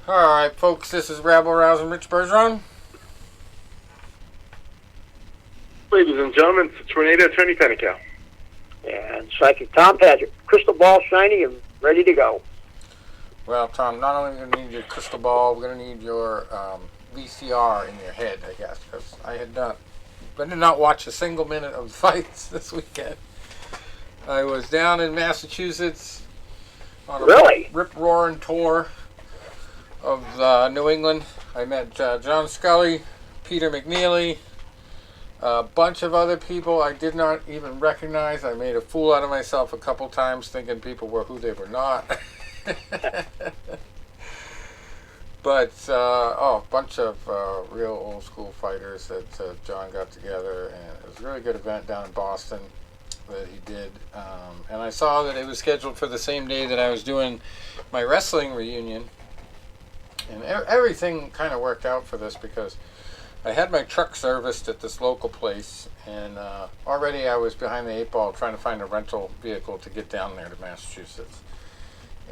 Alright, folks, this is Rabble Rousing Rich Bergeron. Ladies and gentlemen, it's Tornado Tony Pennicow. And Psychic Tom Patrick. Crystal ball shiny and ready to go. Well, Tom, not only are we going to need your crystal ball, we're going to need your VCR in your head, I guess, because I did not watch a single minute of the fights this weekend. I was down in Massachusetts on a rip-roaring tour of New England. I met John Scully, Peter McNeely, a bunch of other people I did not even recognize. I made a fool out of myself a couple times thinking people were who they were not. But, a bunch of real old school fighters that John got together, and it was a really good event down in Boston that he did. And I saw that it was scheduled for the same day that I was doing my wrestling reunion. And everything kind of worked out for this because I had my truck serviced at this local place, and already I was behind the eight ball trying to find a rental vehicle to get down there to Massachusetts.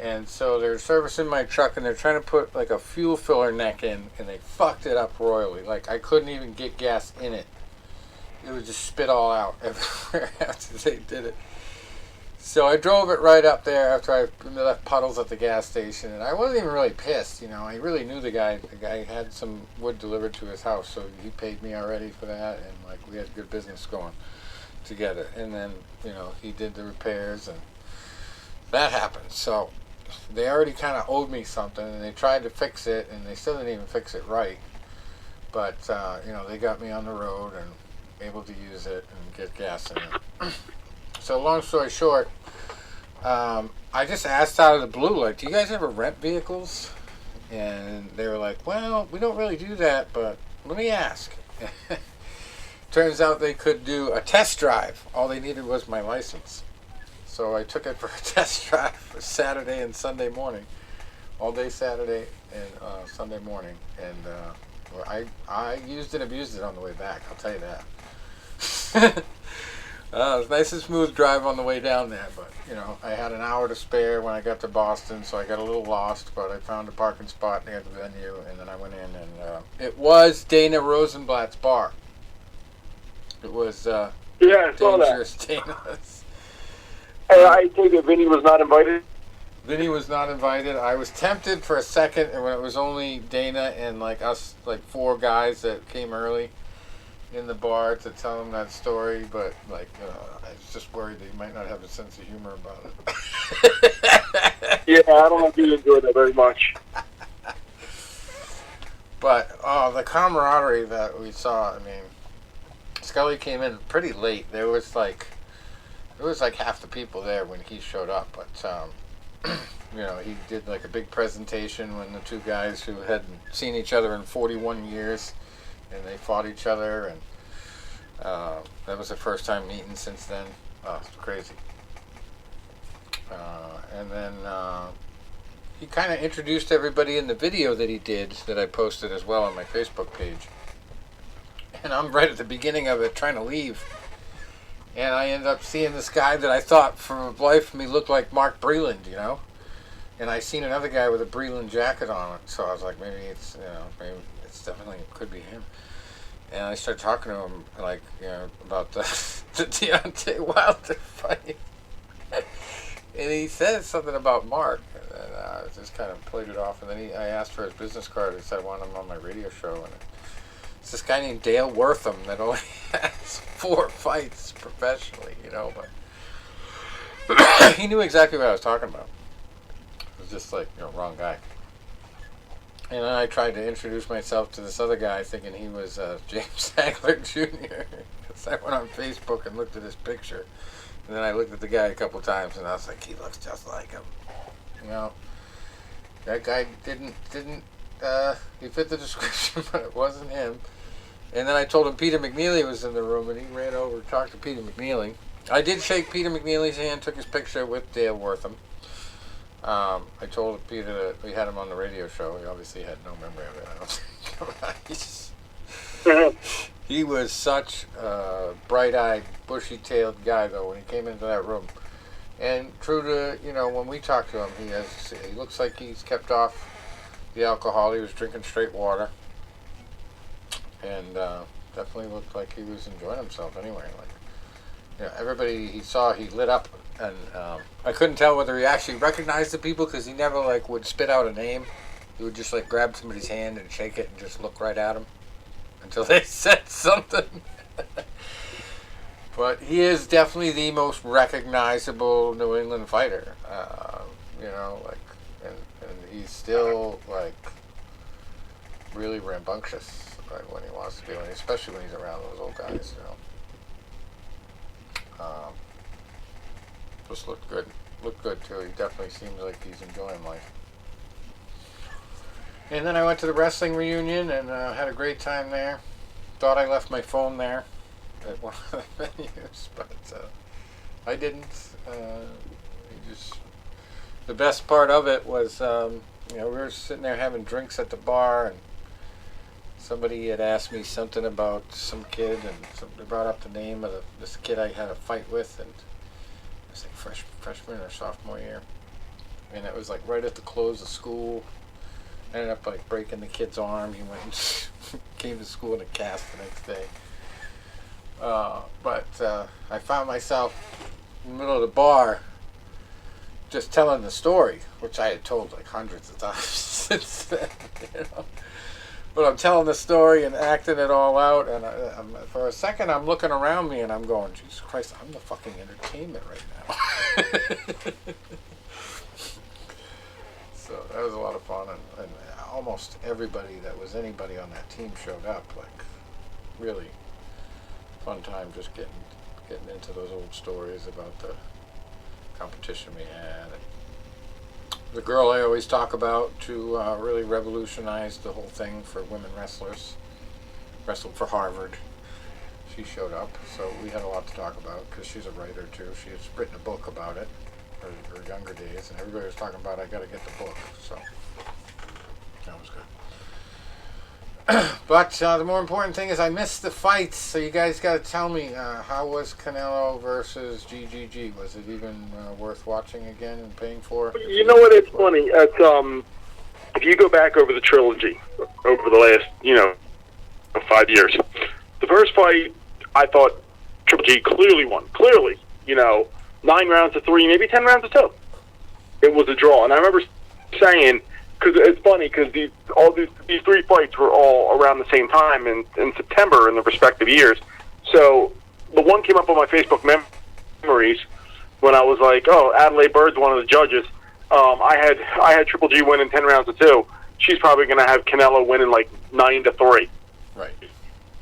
And so they're servicing my truck, and they're trying to put like a fuel filler neck in, and they fucked it up royally. Like, I couldn't even get gas in it. It would just spit all out everywhere after they did it. So I drove it right up there after I left puddles at the gas station, and I wasn't even really pissed, you know. I really knew the guy. The guy had some wood delivered to his house, so he paid me already for that, and like we had good business going together. And then, you know, he did the repairs, and that happened. So they already kind of owed me something, and they tried to fix it, and they still didn't even fix it right. But you know, they got me on the road and able to use it and get gas in it. So long story short, I just asked out of the blue, like, do you guys ever rent vehicles? And they were like, well, we don't really do that, but let me ask. Turns out they could do a test drive. All they needed was my license. So I took it for a test drive for Saturday and Sunday morning. All day Saturday and Sunday morning. And I used and abused it on the way back, I'll tell you that. It was a nice and smooth drive on the way down there, but, you know, I had an hour to spare when I got to Boston, so I got a little lost, but I found a parking spot near the venue, and then I went in, and it was Dana Rosenblatt's bar. It was Yeah, I saw Dangerous that. Dana's. I take it Vinny was not invited? Vinny was not invited. I was tempted for a second, and when it was only Dana and, like, us, like, four guys that came early in the bar to tell him that story, but like I was just worried that he might not have a sense of humor about it. Yeah, I don't know if you enjoyed that very much. But the camaraderie that we saw, I mean, Scully came in pretty late. There was like half the people there when he showed up, but you know, he did like a big presentation when the two guys who hadn't seen each other in 41 years, and they fought each other, and that was their first time meeting since then. Oh, it's crazy. And then he kind of introduced everybody in the video that he did that I posted as well on my Facebook page. And I'm right at the beginning of it trying to leave. And I end up seeing this guy that I thought for the life of me looked like Mark Breland, you know? And I seen another guy with a Breland jacket on it, so I was like, maybe it's, you know, maybe it's definitely, it could be him. And I started talking to him, like, you know, about the Deontay Wilder fight. And he said something about Mark, and I just kind of played it off. And then I asked for his business card and said I wanted him on my radio show. And it's this guy named Dale Wortham that only has 4 fights professionally, you know, but he knew exactly what I was talking about. It was just like, you know, wrong guy. And then I tried to introduce myself to this other guy thinking he was James Hagler Jr. So I went on Facebook and looked at his picture. And then I looked at the guy a couple times and I was like, he looks just like him. You know, that guy didn't he fit the description, but it wasn't him. And then I told him Peter McNeely was in the room, and he ran over to talk to Peter McNeely. I did shake Peter McNeely's hand, took his picture with Dale Wortham. I told Peter that we had him on the radio show. He obviously had no memory of it, I don't think. He was such a bright-eyed, bushy-tailed guy, though, when he came into that room. And true to, you know, when we talk to him, he looks like he's kept off the alcohol. He was drinking straight water, and definitely looked like he was enjoying himself anyway. Like, everybody he saw, he lit up, and I couldn't tell whether he actually recognized the people because he never like would spit out a name. He would just like grab somebody's hand and shake it and just look right at them until they said something. But he is definitely the most recognizable New England fighter. And he's still like really rambunctious, like when he wants to be, especially when he's around those old guys. Just looked good. Looked good too. He definitely seems like he's enjoying life. And then I went to the wrestling reunion and had a great time there. Thought I left my phone there at one of the venues, but I didn't. The best part of it was, we were sitting there having drinks at the bar, and somebody had asked me something about some kid, and they brought up the name of this kid I had a fight with, and it was like freshman or sophomore year, and it was like right at the close of school. I ended up like breaking the kid's arm. He went and came to school in a cast the next day. But I found myself in the middle of the bar just telling the story, which I had told like hundreds of times since then, But I'm telling the story and acting it all out, and for a second I'm looking around me and I'm going, Jesus Christ, I'm the fucking entertainment right now. So that was a lot of fun, and almost everybody that was anybody on that team showed up. Like, really fun time just getting into those old stories about the competition we had. And the girl I always talk about to really revolutionize the whole thing for women wrestlers, wrestled for Harvard. She showed up, so we had a lot to talk about because she's a writer too. She has written a book about it. Her younger days, and everybody was talking about I got to get the book, so that was good. But the more important thing is I missed the fights, so you guys got to tell me, how was Canelo versus GGG? Was it even worth watching again and paying for? You know what? It's funny. If you go back over the trilogy over the last 5 years, the first fight I thought Triple G clearly won. Clearly, 9 rounds to 3, maybe 10 rounds to 2. It was a draw, and I remember saying, because it's funny, because these 3 fights were all around the same time in September in the respective years. So the one came up on my Facebook memories when I was like, oh, Adelaide Bird's one of the judges. I had Triple G winning 10 rounds to 2. She's probably going to have Canelo winning like 9 to 3. Right.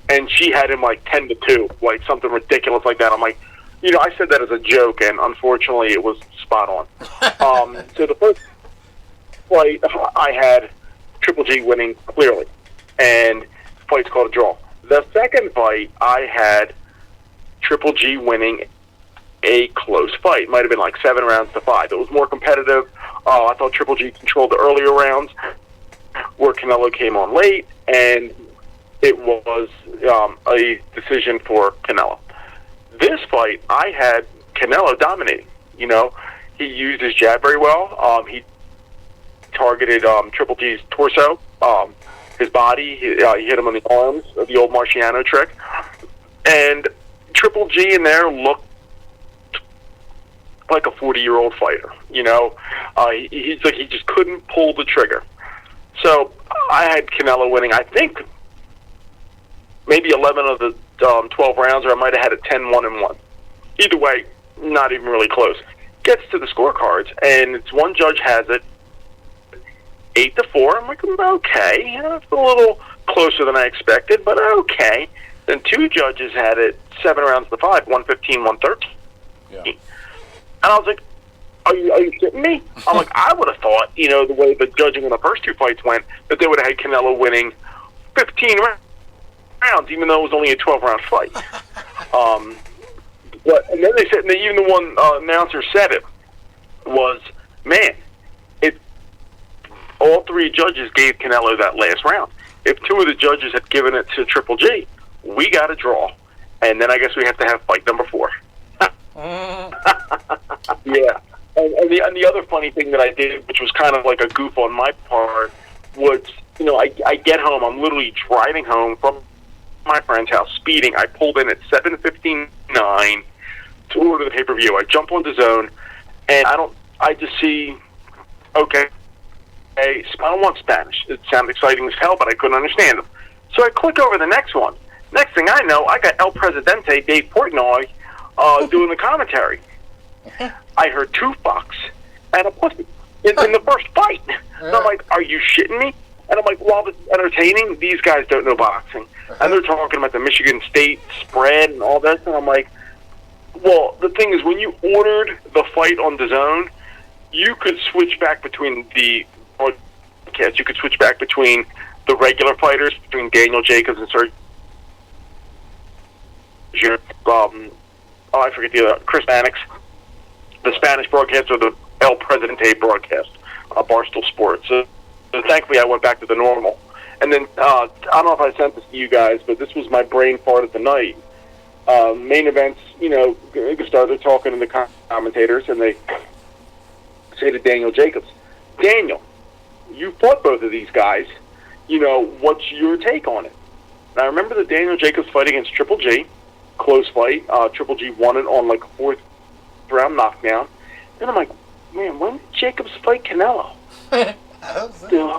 And she had him like 10 to 2, like something ridiculous like that. I'm like, I said that as a joke, and unfortunately, it was spot on. So the first fight, I had Triple G winning clearly, and the fight's called a draw. The second fight, I had Triple G winning a close fight. It might have been like 7 rounds to 5. It was more competitive. I thought Triple G controlled the earlier rounds, where Canelo came on late, and it was a decision for Canelo. This fight, I had Canelo dominating. He used his jab very well. He targeted Triple G's torso, his body. He hit him on the arms, the old Marciano trick. And Triple G in there looked like a 40-year-old fighter. He's like he just couldn't pull the trigger. So I had Canelo winning, I think, maybe 11 of the 12 rounds, or I might have had it 10-1-1. Either way, not even really close. Gets to the scorecards, and it's one judge has it 8-4. I'm like, okay, that's a little closer than I expected, but okay. Then 2 judges had it 7 rounds to 5, 115-113. Yeah. And I was like, are you kidding me? I'm like, I would have thought, the way the judging in the first 2 fights went, that they would have had Canelo winning 15 rounds, even though it was only a 12-round fight. And then they said, and even the one announcer said it, was, man, all 3 judges gave Canelo that last round. If 2 of the judges had given it to Triple G, we got a draw. And then I guess we have to have fight number 4. Yeah. And the other funny thing that I did, which was kind of like a goof on my part, was I get home. I'm literally driving home from my friend's house, speeding. I pulled in at 7:59 to order the pay-per-view. I jump on the zone, and I just see, okay, I don't want Spanish. It sounded exciting as hell, but I couldn't understand them. So I click over the next one. Next thing I know, I got El Presidente, Dave Portnoy, doing the commentary. I heard 2 fucks and a pussy in the first fight. And I'm like, are you shitting me? And I'm like, while it's entertaining, these guys don't know boxing. And they're talking about the Michigan State spread and all that. And I'm like, well, the thing is, when you ordered the fight on the zone, you could switch back between the broadcast. You could switch back between the regular fighters, between Daniel Jacobs and Sergio. I forget the Chris Mannix, the Spanish broadcast, or the El Presidente broadcast, Barstool Sports. So thankfully, I went back to the normal. And then, I don't know if I sent this to you guys, but this was my brain fart of the night. Main events, started talking to the commentators, and they say to Daniel Jacobs, Daniel, you fought both of these guys. What's your take on it? And I remember the Daniel Jacobs fight against Triple G, close fight. Triple G won it on like a 4th round knockdown. Then I'm like, man, when did Jacobs fight Canelo?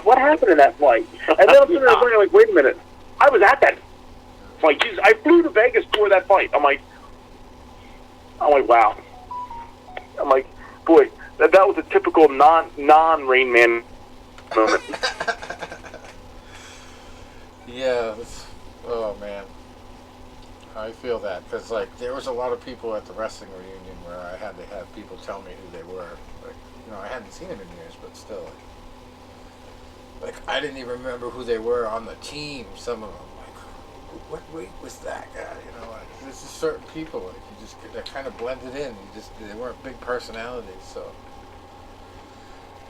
What happened in that fight? And then I'm sitting there thinking, like, wait a minute, I was at that fight. Jesus, I flew to Vegas for that fight. I'm like, wow. I'm like, boy, that was a typical non-Rain Man moment. Yeah, oh man, I feel that, because like there was a lot of people at the wrestling reunion where I had to have people tell me who they were. Like, I hadn't seen them in years, but still, like I didn't even remember who they were on the team. Some of them, like, what weight was that guy? Like, there's just certain people, like they're kind of blended in. They weren't big personalities, so.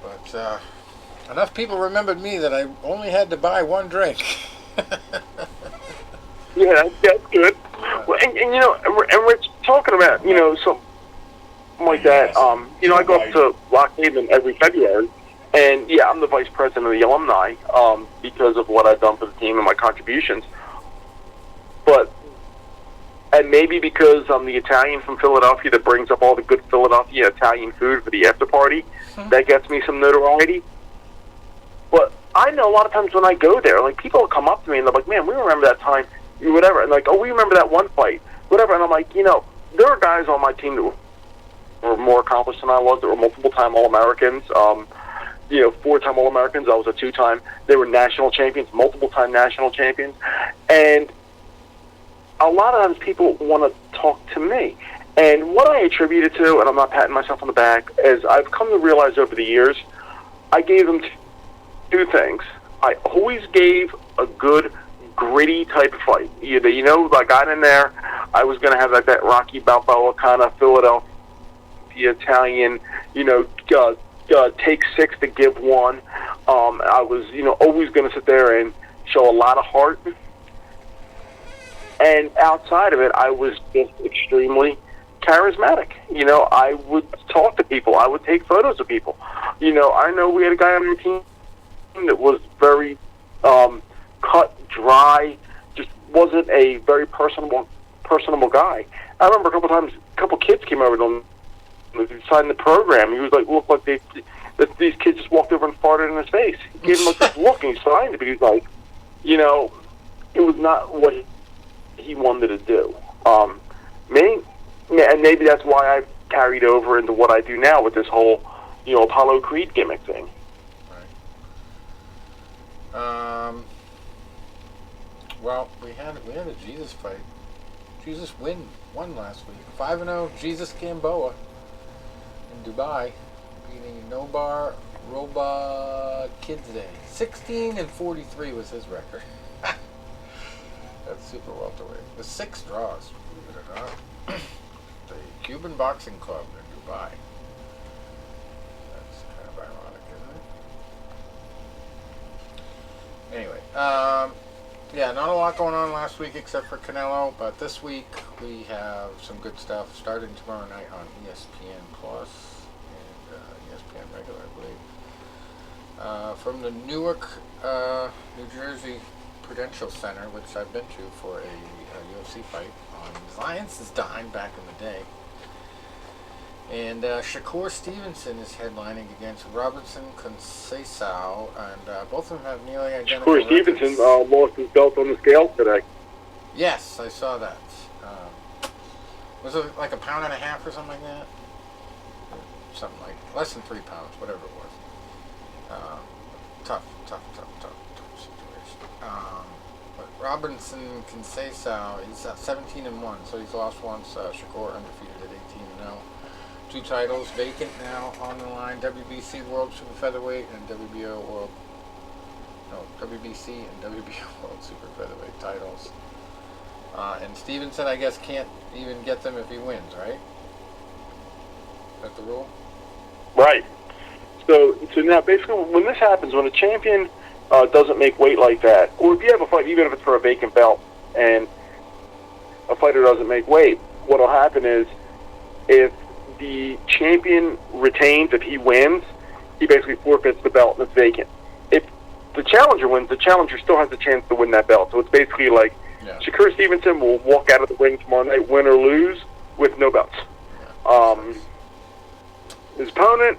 But enough people remembered me that I only had to buy 1 drink. Yeah, that's good. Well, and we're talking about something like that. I go up to Lock Haven every February, and yeah, I'm the vice president of the alumni because of what I've done for the team and my contributions. And maybe because I'm the Italian from Philadelphia that brings up all the good Philadelphia Italian food for the after party, that gets me some notoriety. But I know a lot of times when I go there, like, people will come up to me and they're like, man, we remember that time, whatever. And like, oh, we remember that one fight, whatever. And I'm like, there are guys on my team that were more accomplished than I was, that were multiple-time All-Americans, 4-time All-Americans. I was a 2-time. They were national champions, multiple-time national champions. And a lot of times people want to talk to me. And what I attribute it to, and I'm not patting myself on the back, is I've come to realize over the years, I gave them 2 things. I always gave a good, gritty type of fight. I got in there, I was going to have like that Rocky Balboa kind of Philadelphia Italian, take 6 to give 1. I was, always going to sit there and show a lot of heart. And outside of it, I was just extremely charismatic. I would talk to people. I would take photos of people. I know we had a guy on the team that was very cut, dry, just wasn't a very personable guy. I remember a couple kids came over to him to sign the program. He was like, looked like these kids just walked over and farted in his face. He gave him like this look, and he signed it, but he was like, it was not what he wanted to do. And maybe that's why I've carried over into what I do now with this whole, Apollo Creed gimmick thing. Right. Well, we had a Jesus fight. Jesus won last week. 5-0 Jesus Gamboa in Dubai, beating Nobar Roba Kidze. 16-43 was his record. That's super welterweight. With 6 draws, believe it or not. The Cuban Boxing Club in Dubai. That's kind of ironic, isn't it? Anyway, yeah, not a lot going on last week except for Canelo, but this week we have some good stuff starting tomorrow night on ESPN Plus and ESPN Regular, I believe. From the Newark New Jersey Prudential Center, which I've been to for a UFC fight on Zions's dime back in the day. And Shakur Stevenson is headlining against Robinson Conceição, and both of them have nearly identical Shakur records. Stevenson lost his belt on the scale today. Yes, I saw that. Was it like a pound and a half or something like that? Something like less than 3 pounds, whatever it was. Tough situation. But Robinson Conceição, he's 17-1, so he's lost once. Shakur undefeated at 18-0. 2 titles vacant now on the line: WBC World Super Featherweight and WBC and WBO World Super Featherweight titles. And Stevenson, I guess, can't even get them if he wins, right? Is that the rule? Right. So now, basically, when this happens, when a champion doesn't make weight like that, or if you have a fight, even if it's for a vacant belt, and a fighter doesn't make weight, what will happen is, if the champion retains, if he wins, he basically forfeits the belt and it's vacant. If the challenger wins, the challenger still has a chance to win that belt. So it's basically like Shakur Stevenson will walk out of the ring tomorrow night, win or lose, with no belts. His opponent,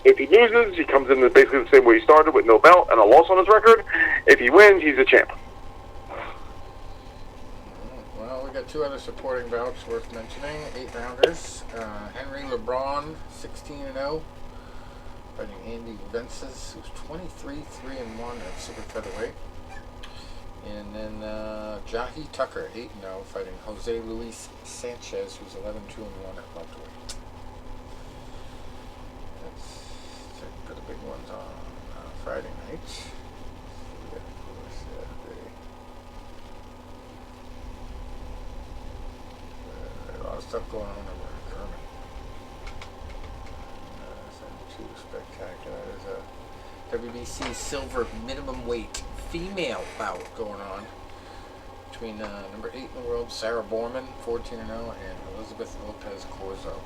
if he loses, he comes in basically the same way he started, with no belt and a loss on his record. If he wins, he's a champ. Well, we got 2 other supporting bouts worth mentioning. 8-rounders. Henry LeBron, 16-0, fighting Andy Vences, who's 23-3-1 at super featherweight. And then Jahi Tucker, 8-0, fighting Jose Luis Sanchez, who's 11-2-1 at welterweight. For the big ones on Friday night. A lot of stuff going on over in Germany. Nothing too spectacular. There's a WBC silver minimum weight female bout going on between number 8 in the world, Sarah Borman, 14-0, and Elizabeth Lopez Corzo,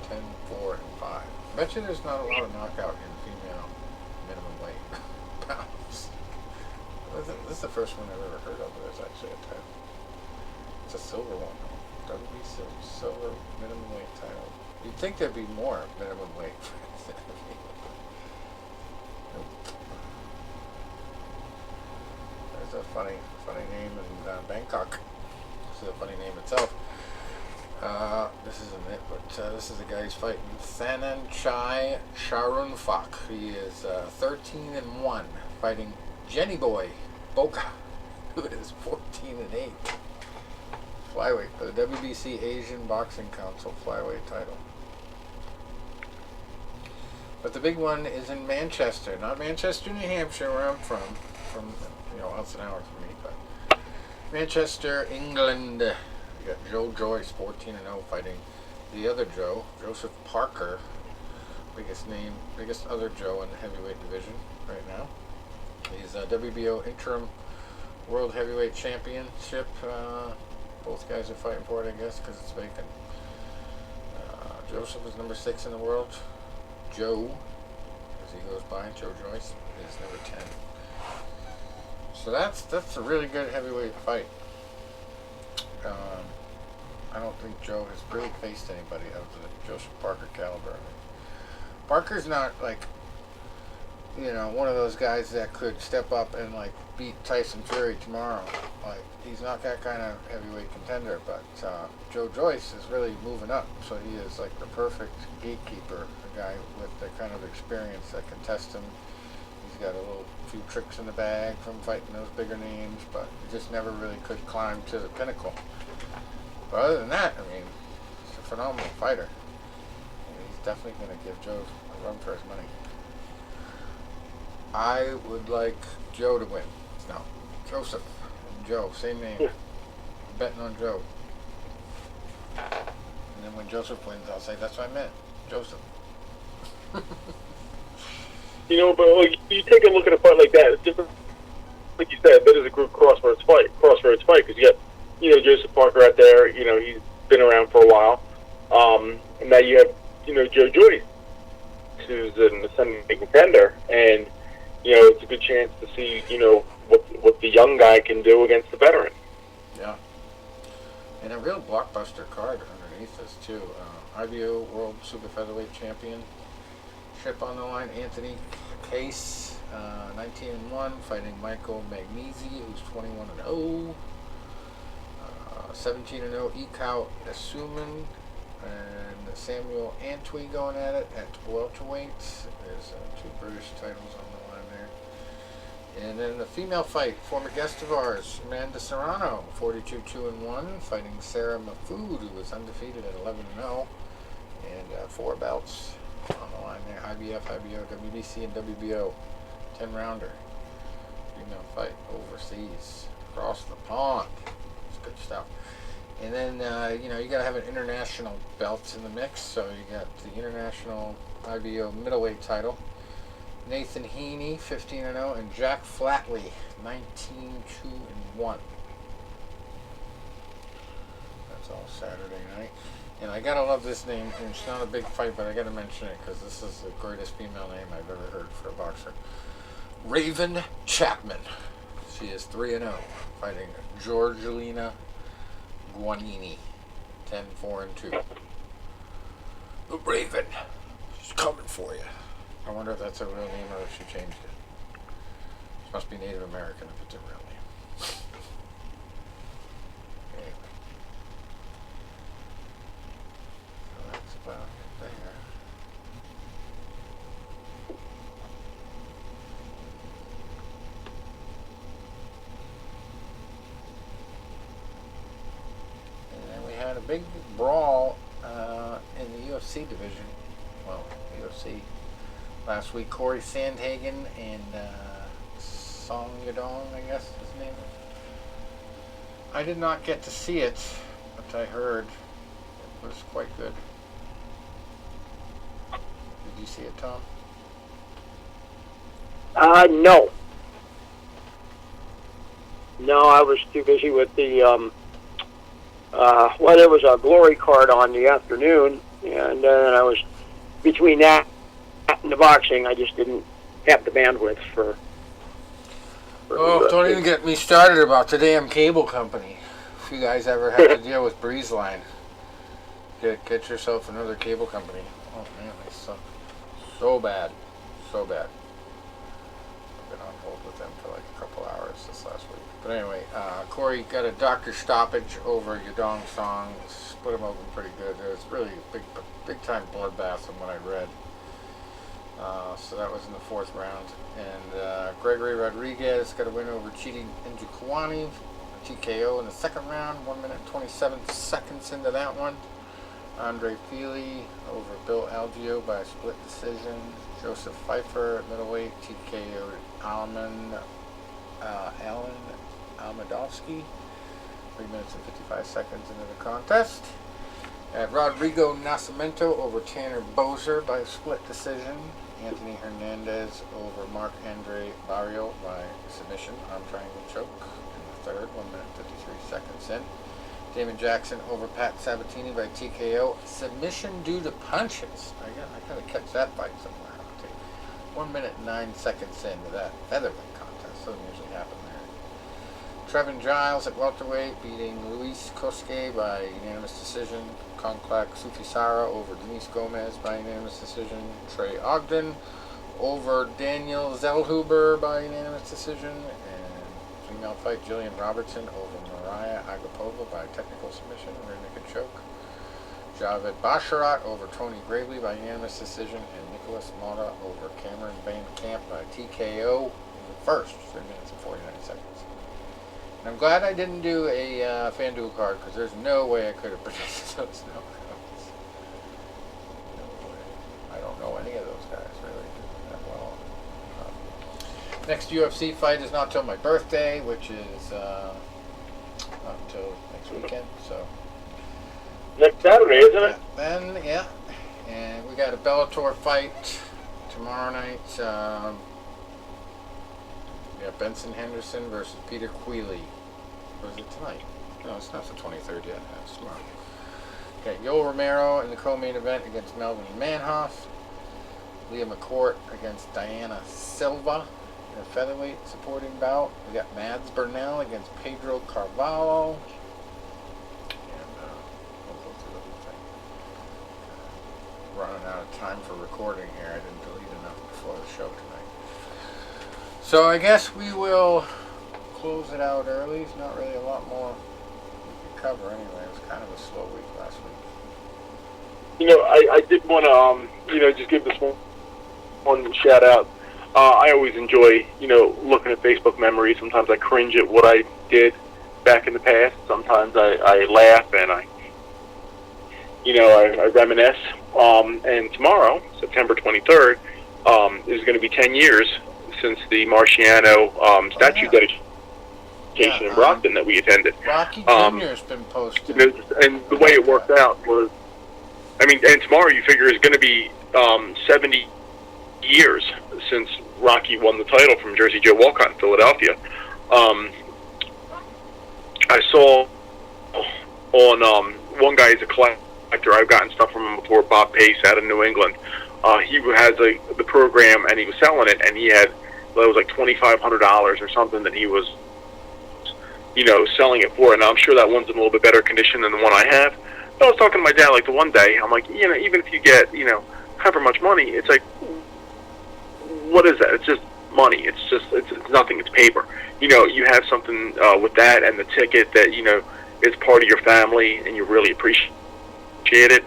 10-4-5. I bet you there's not a lot of knockout in female minimum weight bouts. This is the first one I've ever heard of. There's actually a title. It's a silver one. WBC silver minimum weight title. You'd think there'd be more minimum weight. There's a funny name in Bangkok. This is a funny name itself. This isn't it, but this is the guy who's fighting Thananchai Charunfak. He is 13-1, fighting Jenny Boy Boca, who is 14-8. Flyweight for the WBC Asian Boxing Council flyweight title. But the big one is in Manchester, not Manchester, New Hampshire, where I'm from that's an hour from me, but Manchester, England. You got Joe Joyce, 14-0, fighting the other Joe, Joseph Parker, biggest other Joe in the heavyweight division right now. He's a WBO interim world heavyweight championship. Both guys are fighting for it, I guess, because it's vacant. Joseph is number 6 in the world. Joe, as he goes by, Joe Joyce, is number 10. So that's a really good heavyweight fight. I don't think Joe has really faced anybody of the Joseph Parker caliber. Parker's not one of those guys that could step up and beat Tyson Fury tomorrow. He's not that kind of heavyweight contender, but Joe Joyce is really moving up. So he is the perfect gatekeeper, a guy with the kind of experience that can test him. He's got a few tricks in the bag from fighting those bigger names, but he just never really could climb to the pinnacle. But other than that, he's a phenomenal fighter. He's definitely going to give Joe a run for his money. I would like Joe to win. No, Joseph and Joe, same name. I'm betting on Joe. And then when Joseph wins, I'll say, that's what I meant, Joseph. But you take a look at a fight like that, it's different. Like you said, that is a group crossroads fight, because you got, Joseph Parker out there, he's been around for a while. And now you have, Joe Joyce, who's an ascending contender, and, it's a good chance to see, what what the young guy can do against the veteran. Yeah. And a real blockbuster card underneath this, too. IBO World Super Featherweight Championship on the line. Anthony Case, 19-1, fighting Michael Magnesi, who's 21-0. 17-0, Ikao Asuman and Samuel Antwi going at it at welterweight. There's 2 British titles on the line there. And then the female fight, former guest of ours, Amanda Serrano, 42-2-1, fighting Sarah Mahfoud, who was undefeated at 11-0, and 4 belts on the line there. IBF, IBO, WBC, and WBO, 10-rounder. Female fight overseas, across the pond. It's good stuff. And then, you got to have an international belt in the mix. So you got the international IBO middleweight title. Nathan Heaney, 15-0, and Jack Flatley, 19-2-1. That's all Saturday night. And I gotta love this name. And it's not a big fight, but I gotta mention it because this is the greatest female name I've ever heard for a boxer. Raven Chapman. She is 3-0, fighting Georgelina Guanini, 10-4-2. The Raven. She's coming for you. I wonder if that's a real name or if she changed it. She must be Native American if it's a real name. Anyway. So that's about it there. And then we had a big brawl in the UFC division. Well, UFC. Last week, Corey Sandhagen and Song Yadong, I guess his name is. I did not get to see it, but I heard it was quite good. Did you see it, Tom? No. No, I was too busy with the, there was a glory card on the afternoon, and then I was between that and the boxing. I just didn't have the bandwidth for don't even get me started about the damn cable company. If you guys ever have to deal with BreezeLine, get yourself another cable company. Oh man, they suck so bad, so bad. I've been on hold with them for like a couple hours this last week. But anyway, Corey got a doctor stoppage over Yadong Song. Split him open pretty good. It was really a big time bloodbath from what I read. So that was in the 4th round. And Gregory Rodriguez got a win over Chidi Njokuani, TKO in the 2nd round, 1 minute and 27 seconds into that one. Andre Feely over Bill Algeo by a split decision. Joseph Pfeiffer at middleweight, TKO'd Alan Almadovsky, 3 minutes and 55 seconds into the contest. Rodrigo Nascimento over Tanner Boser by a split decision. Anthony Hernandez over Marc-Andre Barrio by submission, arm triangle choke in the 3rd, 1 minute 53 seconds in. Damon Jackson over Pat Sabatini by TKO, submission due to punches. I gotta catch that fight somewhere. 1 minute and 9 seconds into that featherweight contest. Doesn't usually happen there. Trevin Giles at welterweight beating Luis Cosque by unanimous decision. Conclac Sufisara over Denise Gomez by unanimous decision. Trey Ogden over Daniel Zellhuber by unanimous decision. And female fight, Jillian Robertson over Mariah Agapova by technical submission, rear naked choke. Javed Basharat over Tony Gravely by unanimous decision. And Nicholas Mota over Cameron Van Camp by TKO in the 1st, 3 minutes and 49 seconds. And I'm glad I didn't do a FanDuel card because there's no way I could have predicted those knockouts. No way. I don't know any of those guys really that well. Next UFC fight is not till my birthday, which is not until next weekend. So Next Saturday, isn't it? Then, yeah. And we got a Bellator fight tomorrow night. We got Benson Henderson versus Peter Queally. Or is it tonight? No, it's not the 23rd yet. It's tomorrow. Okay, Yoel Romero in the co-main event against Melvin Manhoff. Leah McCourt against Diana Silva in a featherweight supporting bout. We got Mads Burnell against Pedro Carvalho. And we'll go through the whole thing. Running out of time for recording here. I didn't delete enough before the show tonight. So I guess we will close it out early. There's not really a lot more we could cover anyway. It was kind of a slow week last week. I did want to, just give this one shout out. I always enjoy, looking at Facebook memories. Sometimes I cringe at what I did back in the past. Sometimes I laugh and I reminisce. And tomorrow, September 23rd, is going to be 10 years since the Marciano statue dedication in Brockton that we attended. Rocky Jr.'s been posted. And the way it worked out was, and tomorrow you figure is going to be 70 years since Rocky won the title from Jersey Joe Walcott in Philadelphia. I saw on one guy is a collector. I've gotten stuff from him before. Bob Pace out of New England. He has the program and he was selling it, and he had it was like $2,500 or something that he was selling it for. And I'm sure that one's in a little bit better condition than the one I have. I was talking to my dad like the one day. I'm like, even if you get however much money, it's like, what is that? It's just money. It's nothing. It's paper. You have something with that and the ticket that is part of your family, and you really appreciate it.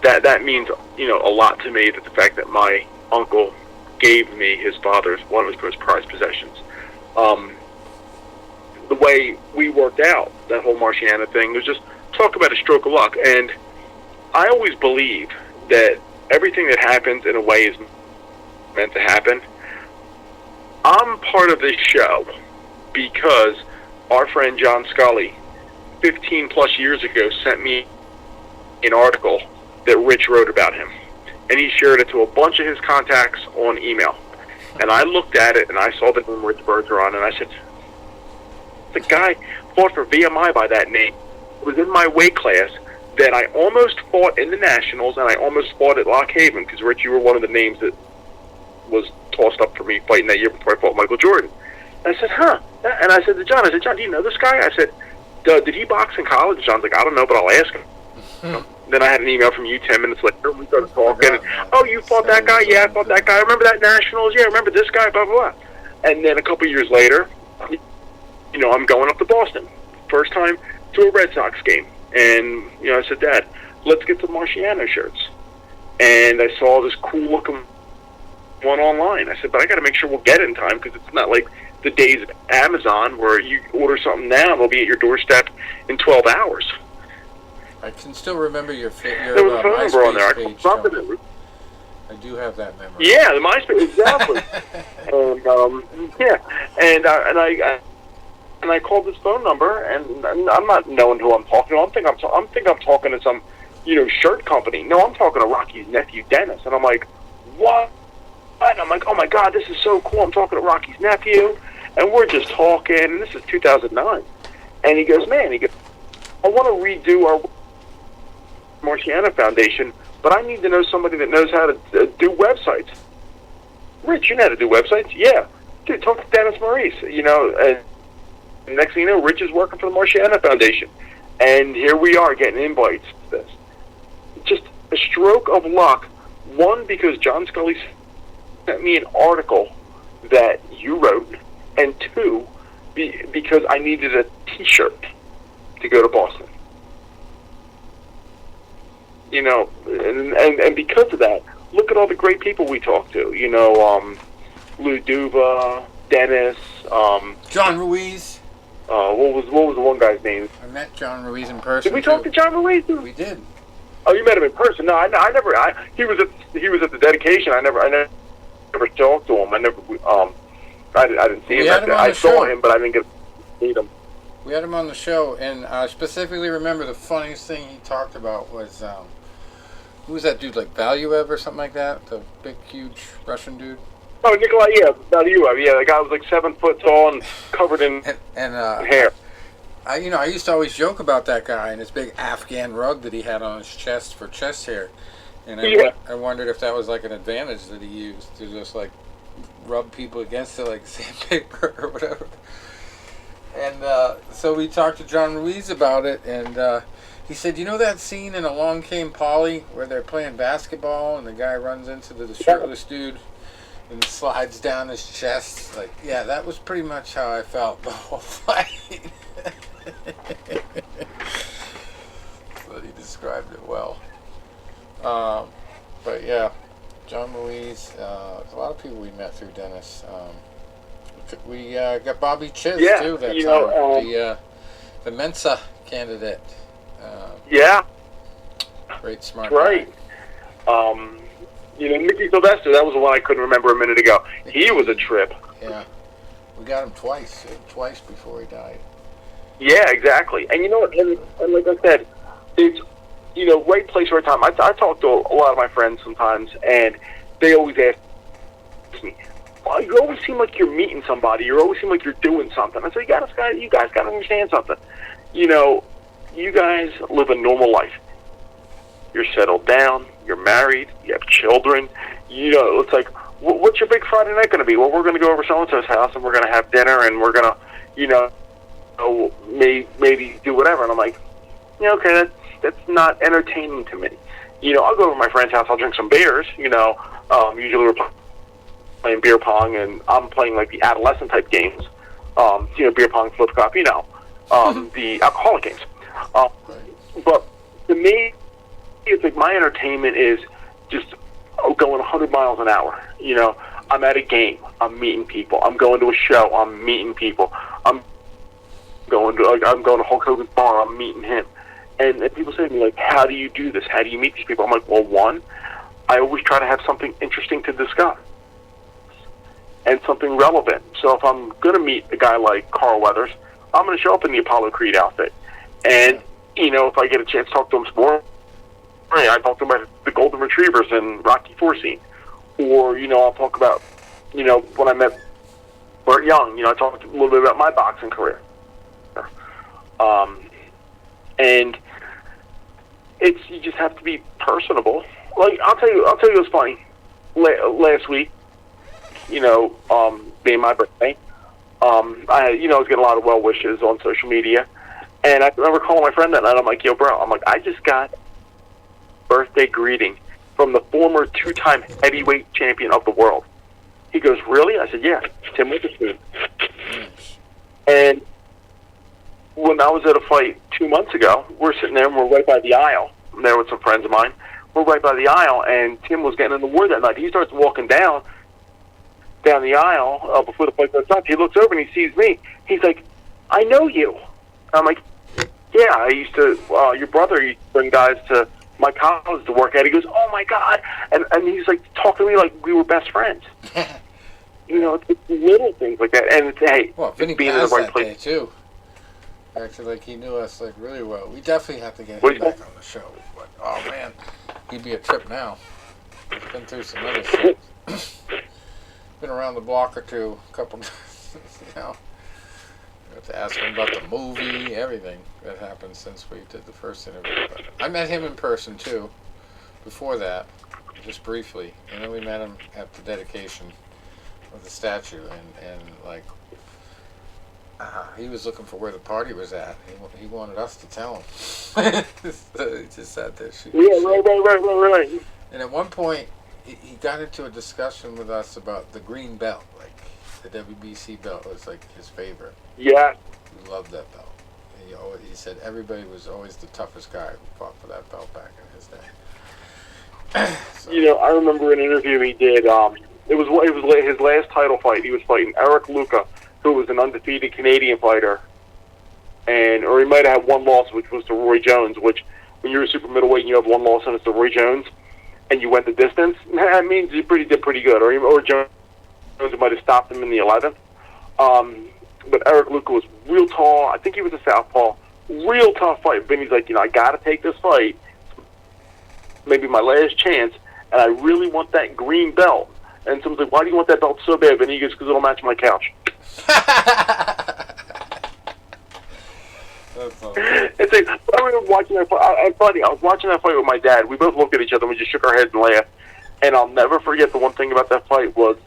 That means a lot to me. That the fact that my uncle gave me his father's one of his most prized possessions. The way we worked out that whole Marciano thing was just talk about a stroke of luck. And I always believe that everything that happens in a way is meant to happen. I'm part of this show because our friend John Scully 15 plus years ago sent me an article that Rich wrote about him, and he shared it to a bunch of his contacts on email. And I looked at it and I saw the name Rich Bergeron, and I said, the guy fought for VMI by that name. It was in my weight class that I almost fought in the Nationals, and I almost fought at Lock Haven, because Rich, you were one of the names that was tossed up for me fighting that year before I fought Michael Jordan. And I said, and I said to John, do you know this guy? I said, did he box in college? And John's like, I don't know, but I'll ask him. Then I had an email from you 10 minutes later. We started talking. You fought that guy? Yeah, I fought that guy. I remember that Nationals. Yeah, I remember this guy, blah, blah, blah. And then a couple years later, I'm going up to Boston. First time to a Red Sox game. And, I said, Dad, let's get some Marciano shirts. And I saw this cool-looking one online. I said, but I got to make sure we'll get it in time, because it's not like the days of Amazon where you order something now and it'll be at your doorstep in 12 hours. I can still remember your there was a phone number on there. page. I do have that memory. Yeah, the MySpace, exactly. And I called this phone number, and I'm not knowing who I'm talking to. I'm talking to some, shirt company. No, I'm talking to Rocky's nephew, Dennis. And I'm like, what? And I'm like, oh my God, this is so cool. I'm talking to Rocky's nephew, and we're just talking. And this is 2009. And he goes, I want to redo our Marciano Foundation, but I need to know somebody that knows how to do websites. Rich, you know how to do websites? Yeah. Dude, talk to Dennis Maurice, and next thing you know, Rich is working for the Marciano Foundation. And here we are getting invites to this. Just a stroke of luck. One, because John Scully sent me an article that you wrote, and two, because I needed a T-shirt to go to Boston. And because of that, look at all the great people we talked to. Lou Duva, Dennis, John Ruiz. What was the one guy's name? I met John Ruiz in person. Did we talk to John Ruiz? We did. Oh, you met him in person? No, I never. He was at the dedication. I never talked to him. I didn't see him. I saw him, but I didn't get to meet him. We had him on the show, and I specifically remember the funniest thing he talked about was who was that dude, like Valuev or something like that? The big, huge Russian dude. Oh, Nikolai, yeah, Valuev. Yeah, the guy was like 7 foot tall and covered in hair. I used to always joke about that guy and his big Afghan rug that he had on his chest for chest hair, and I wondered if that was like an advantage that he used to just like rub people against it like sandpaper or whatever. And so we talked to John Ruiz about it, and he said, you know that scene in Along Came Polly where they're playing basketball and the guy runs into the shirtless dude and slides down his chest? Like, yeah, that was pretty much how I felt the whole fight. So he described it well. But yeah, John Ruiz, there's a lot of people we met through Dennis. We got Bobby Chiz too that time, the Mensa candidate. Yeah. Great, smart right. guy. Mickey Sylvester, that was the one I couldn't remember a minute ago. He was a trip. Yeah. We got him twice before he died. Yeah, exactly. And you know what, and like I said, it's, right place, right time. I talk to a lot of my friends sometimes, and they always ask me, well, you always seem like you're meeting somebody. You always seem like you're doing something. I say, you guys got to understand something. You guys live a normal life. You're settled down. You're married. You have children. It's like, what's your big Friday night going to be? Well, we're going to go over so-and-so's house, and we're going to have dinner, and we're going to, maybe do whatever. And I'm like, okay, that's not entertaining to me. I'll go over to my friend's house. I'll drink some beers. Usually we're playing beer pong, and I'm playing like the adolescent type games. Beer pong, flip cup. The alcoholic games. But to me, it's like my entertainment is just going 100 miles an hour. I'm at a game. I'm meeting people. I'm going to a show. I'm meeting people. I'm going to Hulk Hogan's bar. I'm meeting him. And people say to me, like, how do you do this? How do you meet these people? I'm like, well, one, I always try to have something interesting to discuss and something relevant. So if I'm going to meet a guy like Carl Weathers, I'm going to show up in the Apollo Creed outfit. And, if I get a chance to talk to him more, I talk to him about the Golden Retrievers and Rocky IV scene. Or, I'll talk about, when I met Burt Young, I talked a little bit about my boxing career. And you just have to be personable. Like, I'll tell you what's funny. Last week, being my birthday, I was getting a lot of well wishes on social media, and I remember calling my friend that night. I'm like, yo, bro, I just got birthday greeting from the former 2-time heavyweight champion of the world. He goes, really? I said, yeah, Tim Witherspoon. And when I was at a fight 2 months ago, we're sitting there and we're right by the aisle. I'm there with some friends of mine. We're right by the aisle, and Tim was getting in the war that night. He starts walking down the aisle before the fight starts. He looks over and he sees me. He's like, I know you. I'm like, yeah, I used to, your brother used to bring guys to my college to work at. He goes, oh my God. And he's like talking to me like we were best friends. It's little things like that. And it's, hey, Vinny being in the right place. Day too. Actually, like, he knew us like really well. We definitely have to get him back on the show. But, oh man, he'd be a trip now. He's been through some other shit. Been around the block or two, a couple times. You have to ask him about the movie, everything that happened since we did the first interview. But I met him in person too. Before that, just briefly, and then we met him at the dedication of the statue, and like. He was looking for where the party was at. He wanted us to tell him. He just sat there shooting. Yeah, right. And at one point, he got into a discussion with us about the green belt. Like, the WBC belt was like his favorite. Yeah. He loved that belt. He said everybody was always the toughest guy who fought for that belt back in his day. So. I remember an interview he did. It was his last title fight. He was fighting Eric Luca, who was an undefeated Canadian fighter, or he might have had one loss, which was to Roy Jones, which, when you're a super middleweight and you have one loss and it's to Roy Jones, and you went the distance, that means you did pretty good. Or Jones might have stopped him in the 11th. But Eric Luca was real tall. I think he was a southpaw. Real tough fight. Vinny's like, I got to take this fight. Maybe my last chance, and I really want that green belt. And someone's like, why do you want that belt so bad? And he goes, because it'll match my couch. It's like, I remember watching that fight. I was watching that fight with my dad. We both looked at each other and we just shook our heads and laughed. And I'll never forget the one thing about that fight was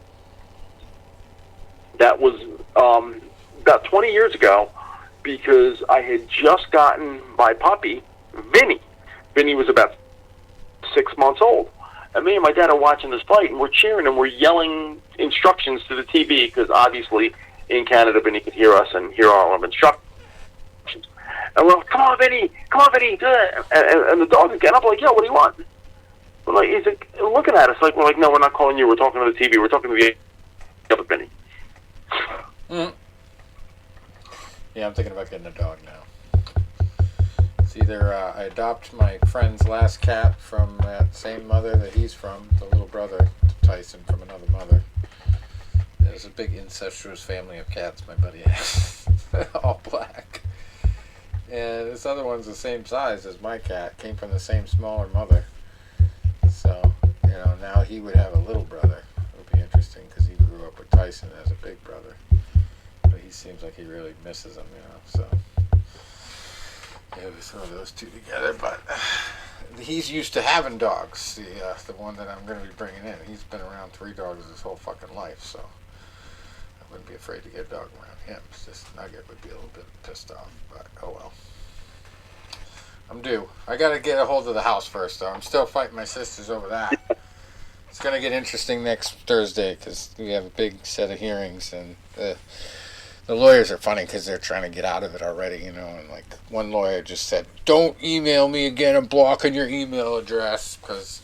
that was about 20 years ago, because I had just gotten my puppy, Vinny. Vinny was about 6 months old. And me and my dad are watching this fight, and we're cheering, and we're yelling instructions to the TV, because obviously in Canada, Vinny could hear us and hear all of instructions. And we're like, come on, Vinny, do it. And the dog is getting up like, yo, what do you want? We're like, he's like, looking at us like, we're like, no, we're not calling you, we're talking to the TV, we're talking to the other Vinny. Mm. Yeah, I'm thinking about getting a dog now. It's either I adopt my friend's last cat from that same mother that he's from, the little brother to Tyson from another mother. There's a big incestuous family of cats my buddy has, all black. And this other one's the same size as my cat, came from the same smaller mother. So, now he would have a little brother. It would be interesting because he grew up with Tyson as a big brother. But he seems like he really misses him, so. Yeah, we throw those two together, but he's used to having dogs. The one that I'm going to be bringing in, he's been around 3 dogs his whole fucking life, so I wouldn't be afraid to get a dog around him. It's just Nugget would be a little bit pissed off, but oh well. I'm due. I got to get a hold of the house first, though. I'm still fighting my sisters over that. It's going to get interesting next Thursday because we have a big set of hearings, and the lawyers are funny because they're trying to get out of it already, and like one lawyer just said, don't email me again, I'm blocking your email address, because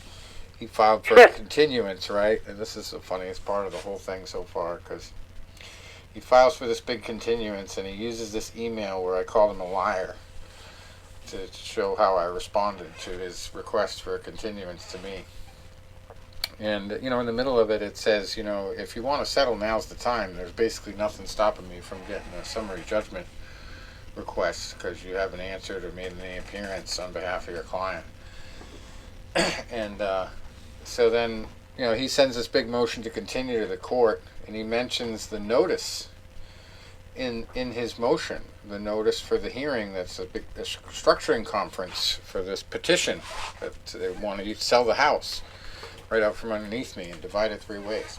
he filed for a continuance, right? And this is the funniest part of the whole thing so far, because he files for this big continuance and he uses this email where I called him a liar to show how I responded to his request for a continuance to me. And, in the middle of it, it says, if you want to settle, now's the time. There's basically nothing stopping me from getting a summary judgment request because you haven't answered or made any appearance on behalf of your client. And so then, he sends this big motion to continue to the court, and he mentions the notice in his motion, the notice for the hearing. That's a structuring conference for this petition that they want to sell the house right out from underneath me and divide it 3 ways.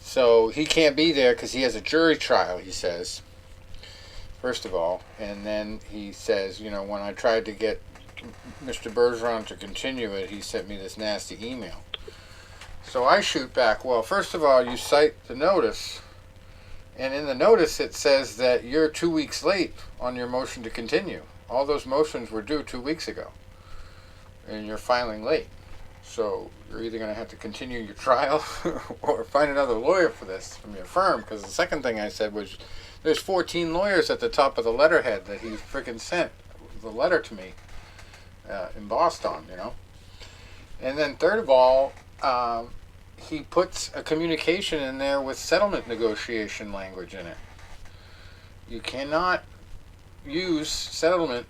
So he can't be there because he has a jury trial, he says, first of all. And then he says, when I tried to get Mr. Bergeron to continue it, he sent me this nasty email. So I shoot back, well, first of all, you cite the notice, and in the notice it says that you're 2 weeks late on your motion to continue. All those motions were due 2 weeks ago, and you're filing late. So you're either going to have to continue your trial or find another lawyer for this from your firm. Because the second thing I said was, there's 14 lawyers at the top of the letterhead that he freaking sent the letter to me embossed on, And then third of all, he puts a communication in there with settlement negotiation language in it. You cannot use settlement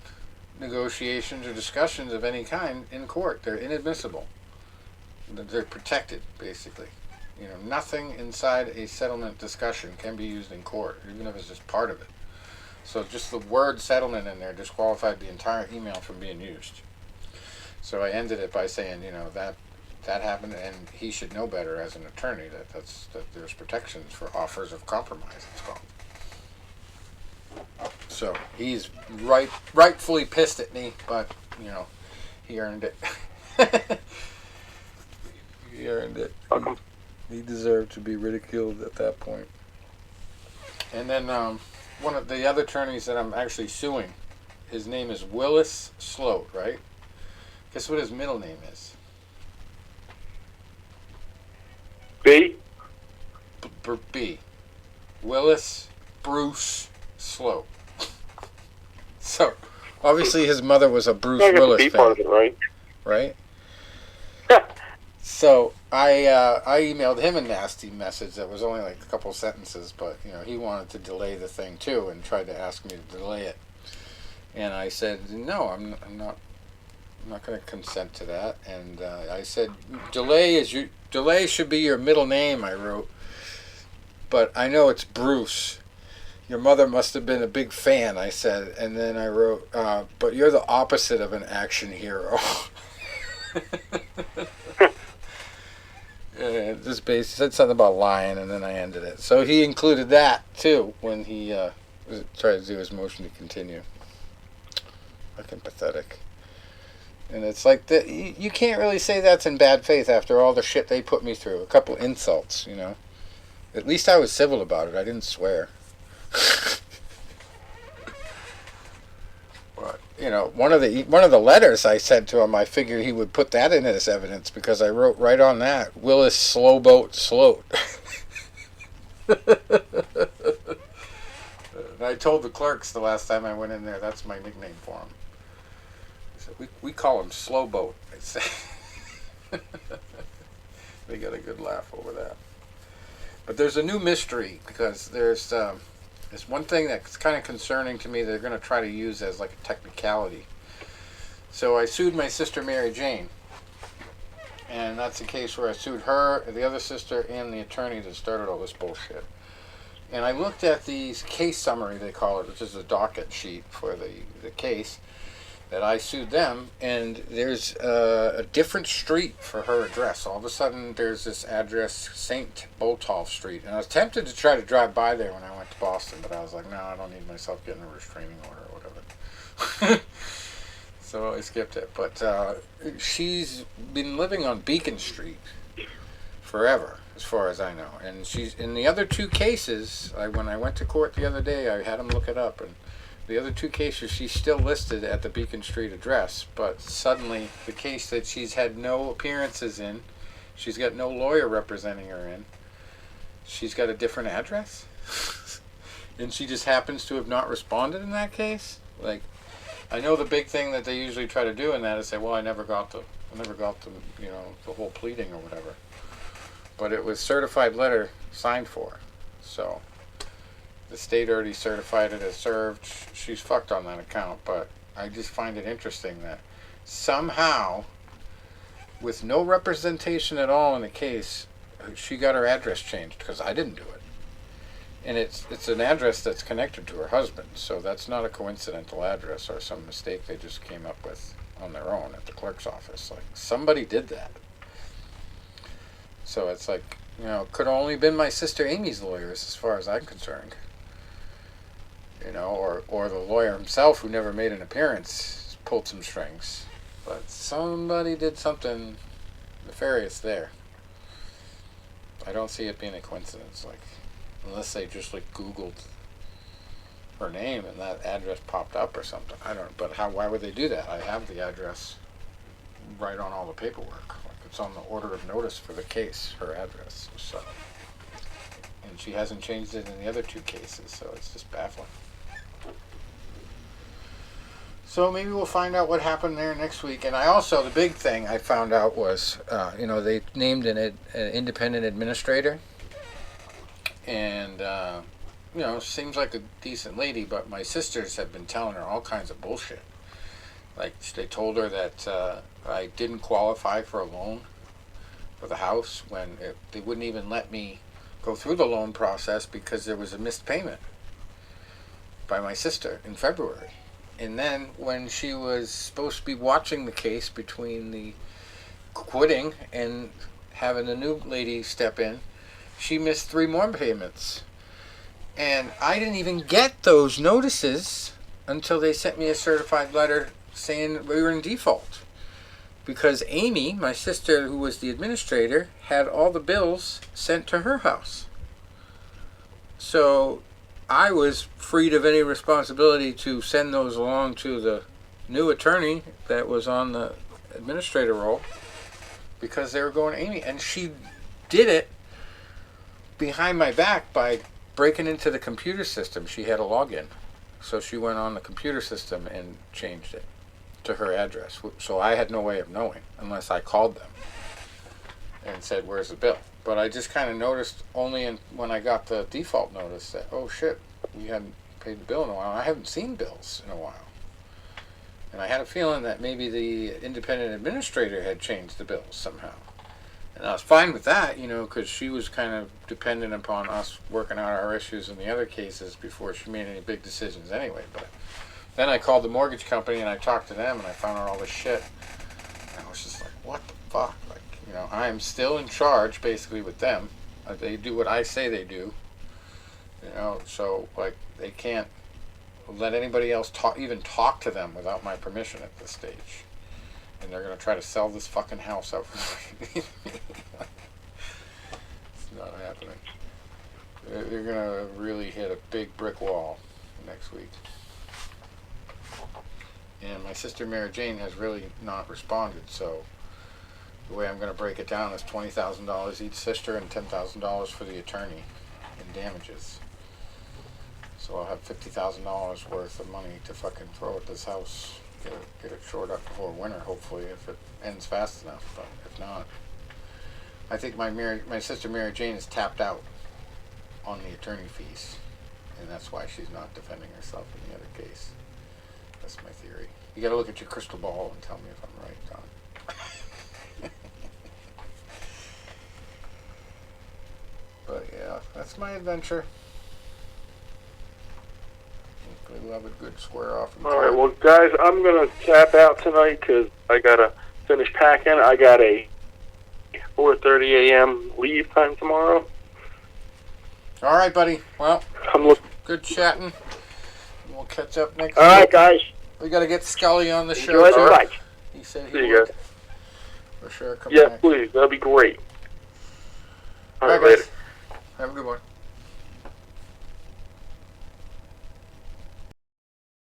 negotiations or discussions of any kind in court. They're inadmissible. They're protected, basically. Nothing inside a settlement discussion can be used in court, even if it's just part of it. So just the word settlement in there disqualified the entire email from being used. So I ended it by saying, that happened, and he should know better as an attorney that there's protections for offers of compromise, it's called. So he's rightfully pissed at me, but he earned it. He earned it. He deserved to be ridiculed at that point. And then one of the other attorneys that I'm actually suing, his name is Willis Sloat, right? Guess what his middle name is? B? B. Willis Bruce Sloat. So, obviously his mother was a Bruce Willis fan. Part of it, right? Right? So I emailed him a nasty message that was only like a couple sentences, but he wanted to delay the thing too and tried to ask me to delay it. And I said, no, I'm not going to consent to that. And I said, delay should be your middle name, I wrote. But I know it's Bruce. Your mother must have been a big fan, I said. And then I wrote, but you're the opposite of an action hero. Just basically said something about lying, and then I ended it. So he included that too when he tried to do his motion to continue. Fucking pathetic. And it's like that. You can't really say that's in bad faith after all the shit they put me through. A couple insults, you know. At least I was civil about it. I didn't swear. But you know, one of the letters I sent to him, I figured he would put that in as evidence because I wrote right on that, Willis Slowboat Sloat. And I told the clerks the last time I went in there, that's my nickname for him. I said, we call him Slowboat. I say. They got a good laugh over that. But there's a new mystery because there's one thing that's kind of concerning to me that they're going to try to use as like a technicality. So I sued my sister Mary Jane. And that's the case where I sued her, the other sister, and the attorney that started all this bullshit. And I looked at the case summary, they call it, which is a docket sheet for the case that I sued them, and there's a different street for her address. All of a sudden, there's this address, St. Botolph Street. And I was tempted to try to drive by there when I went to Boston, but I was like, no, I don't need myself getting a restraining order or whatever. So I skipped it. But she's been living on Beacon Street forever, as far as I know. And she's in the other two cases, when I went to court the other day, I had them look it up, and the other two cases, she's still listed at the Beacon Street address, but suddenly the case that she's had no appearances in, she's got no lawyer representing her in, she's got a different address? And she just happens to have not responded in that case? Like, I know the big thing that they usually try to do in that is say, well, I never got the, you know, the whole pleading or whatever. But it was certified letter signed for, so the state already certified it as served. She's fucked on that account, but I just find it interesting that somehow, with no representation at all in the case, she got her address changed because I didn't do it. And it's an address that's connected to her husband, so that's not a coincidental address or some mistake they just came up with on their own at the clerk's office. Like, somebody did that. So it's like, you know, it could have only been my sister Amy's lawyers as far as I'm concerned. You know, or the lawyer himself who never made an appearance pulled some strings. But somebody did something nefarious there. I don't see it being a coincidence, like, unless they just like Googled her name and that address popped up or something. I don't know, but why would they do that? I have the address right on all the paperwork. Like, it's on the order of notice for the case, her address. So, and she hasn't changed it in the other two cases, so it's just baffling. So maybe we'll find out what happened there next week. And I also, the big thing I found out was, you know, they named an independent administrator. And, you know, seems like a decent lady, but my sisters have been telling her all kinds of bullshit. Like, they told her that I didn't qualify for a loan for the house when they wouldn't even let me go through the loan process because there was a missed payment by my sister in February. And then when she was supposed to be watching the case between the quitting and having a new lady step in, she missed 3 more payments. And I didn't even get those notices until they sent me a certified letter saying we were in default. Because Amy, my sister, who was the administrator, had all the bills sent to her house. So I was freed of any responsibility to send those along to the new attorney that was on the administrator role because they were going to Amy. And she did it behind my back by breaking into the computer system. She had a login. So she went on the computer system and changed it to her address. So I had no way of knowing unless I called them and said, where's the bill? But I just kind of noticed only when I got the default notice that, oh shit, we hadn't paid the bill in a while. I haven't seen bills in a while. And I had a feeling that maybe the independent administrator had changed the bills somehow. And I was fine with that, you know, because she was kind of dependent upon us working out our issues in the other cases before she made any big decisions anyway. But then I called the mortgage company and I talked to them and I found out all this shit. And I was just like, what the fuck? Like, you I am still in charge, basically, with them. They do what I say they do. So, like, they can't let anybody else even talk to them without my permission at this stage. And they're going to try to sell this fucking house out. It's not happening. They're going to really hit a big brick wall next week. And my sister Mary Jane has really not responded, so the way I'm going to break it down is $20,000 each sister and $10,000 for the attorney in damages. So I'll have $50,000 worth of money to fucking throw at this house, get it shored up before winter, hopefully, if it ends fast enough. But if not, I think my sister Mary Jane is tapped out on the attorney fees, and that's why she's not defending herself in the other case. That's my theory. You got to look at your crystal ball and tell me if I'm right, Don. But yeah, that's my adventure. Hopefully we'll have a good square off. All right, well, guys, I'm going to tap out tonight because I got to finish packing. I got a 4:30 a.m. leave time tomorrow. All right, buddy. Well, I'm looking. good chatting. We'll catch up next All right, guys. We got to get Scully on the show. Enjoy the fight. He said See he you would. guys. For sure. Come Yeah, back. please. That'd be great. All right, Bye, guys. later. Have a good one.